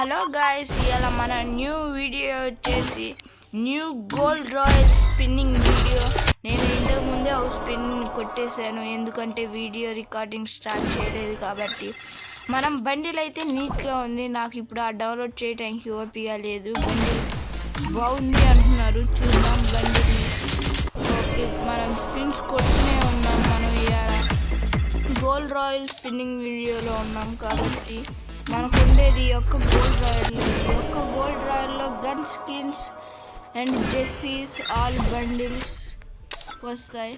Hello guys, ఇవాళ మన new video వచ్చేసి new gold royal spinning video. నేను ఇంతకు ముందే ఒక స్పిన్ కొట్టేశాను, ఎందుకంటే వీడియో రికార్డింగ్ స్టార్ట్ చేయలేదు కాబట్టి. మనం బండిల్ అయితే నీట్గా ఉంది. నాకు ఇప్పుడు ఆ డౌన్లోడ్ చేయడానికి ఓపిక లేదు. బండిల్ బాగుంది అంటున్నారు, చూద్దాం బండిల్ని. ఓకే, మనం స్పిన్స్ కొట్టునే ఉన్నాం. మనం ఇవాళ గోల్డ్ రాయల్ స్పిన్నింగ్ వీడియోలో ఉన్నాం కాబట్టి మనకు ఉండేది ఒక్క గోల్డ్ రాయల్లో గన్ స్కిన్స్ అండ్ జెస్సీస్ ఆల్ బండిల్స్ వస్తాయి.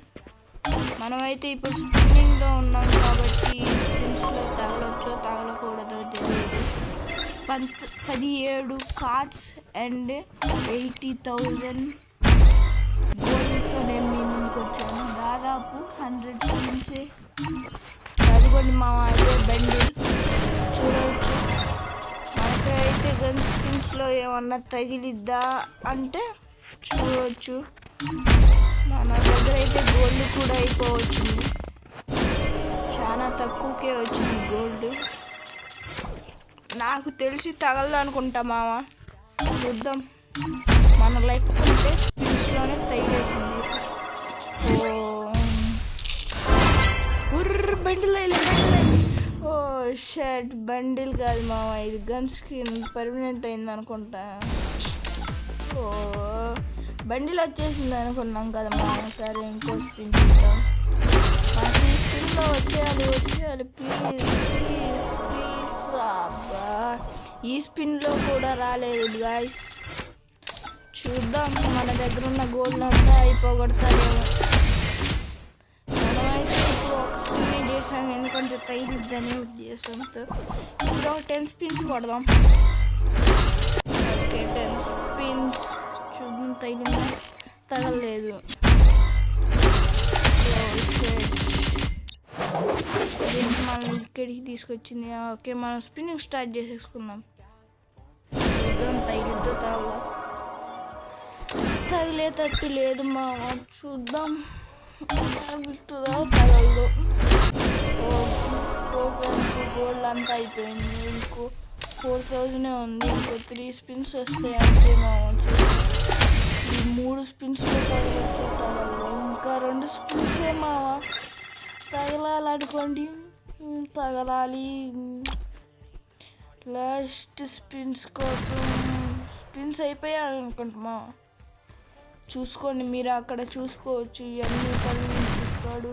మనమైతే ఇప్పుడు స్పిన్నింగ్లో ఉన్నాం కాబట్టి స్పిన్స్లో తగలొచ్చో తగలకూడదో తెలియదు. 17 కార్డ్స్ అండ్ 80,000 గోల్డ్తో నేను మీ ముందుకు వచ్చాను. దాదాపు 100 స్పిన్సే. అదిగోండి మా అదే బండిల్ చూడవచ్చు. మనకైతే గన్ స్కిన్స్లో ఏమన్నా తగిలిద్దా అంటే చూడవచ్చు. మన దగ్గర అయితే గోల్డ్ కూడా అయిపోవచ్చింది. చాలా తక్కువకే వచ్చింది గోల్డ్. నాకు తెలిసి తగలదు అనుకుంటా మామ, చూద్దాం. మన లైక్ ఉంటే స్పిన్స్లోనే తగిలేసింది. బండిల్ ఓ షర్ట్ బండిల్ కాదు మామ, ఇది గన్ స్కిన్ పర్మనెంట్ అయింది అనుకుంటా. ఓ బండిల్ వచ్చేసింది అనుకున్నాం కదా మామ. సరే ఇంకో స్పిన్ చూద్దాం. మనకి ఈ స్పిన్లో వచ్చేయాలి ప్లీజ్. అబ్బా, ఈ స్పిన్లో కూడా రాలేదు గాయ్స్. చూద్దాం, మన దగ్గర ఉన్న గోల్డ్ అంతా అయిపోగొడతారేమో. మనమైతే ఇప్పుడు ఒక స్పిన్ చేసాం, ఎందుకంటే తగిలిద్దనే ఉద్దేశంతో. ఇప్పుడు ఒక 10 స్పిన్స్ కొడదాం. ఓకే, 10 స్పిన్స్ చూద్దాం తగిలిందా. తగలలేదు. మనం ఇక్కడికి తీసుకొచ్చింది. ఓకే, మనం స్పిన్నింగ్ స్టార్ట్ చేసేసుకున్నాం. చూద్దాం తగిలిద్దో తగిలేటట్టు లేదు మా. చూద్దాం తగులుతుందో తగలదు. టోకెన్స్ గోల్డ్ అంతా అయిపోయింది. ఇంకో 4,000 ఉంది. ఇంకో 3 స్పిన్స్ వస్తాయి అంతే మామ. ఈ 3 స్పిన్స్లో తగలొచ్చో తగలదు. ఇంకా 2 స్పిన్సే మామ. తగలాలనుకోండి, తగలాలి. లాస్ట్ స్పిన్స్ కోసం స్పిన్స్ అయిపోయాయి అనుకుంటున్నా. చూసుకోండి, మీరు అక్కడ చూసుకోవచ్చు. ఇవన్నీ కలిగి చూస్తాడు.